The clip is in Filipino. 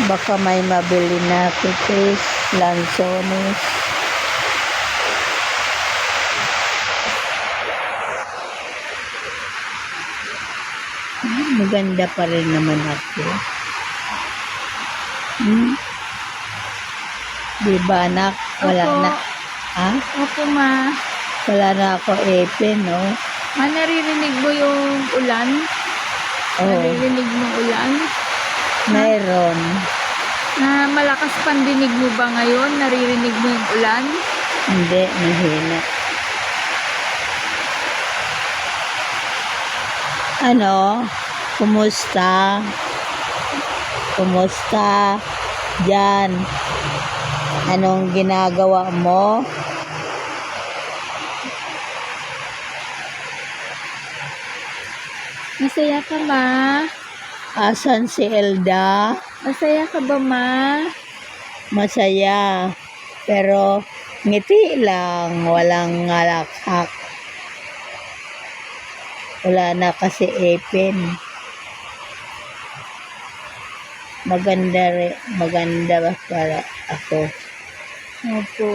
Baka may mabili na kikis, lansones. Maganda pa rin naman ako. Diba anak? Wala Opo. na. Ha? Opo, ma. Wala na ako ipin, no? Ma, naririnig mo yung ulan? Oo, Naririnig mo ulan? mayroon. Na malakas pandinig mo ba ngayon? Naririnig mo yung ulan? Hindi, mahina. Ano? Kumusta? Kumusta? Diyan. Anong ginagawa mo? Masaya ka, ma? Asan si Elda? Masaya ka ba, ma? Masaya. Pero ngiti lang, walang ngalakhak. Wala na kasi ipin. Maganda ba para ako? Opo.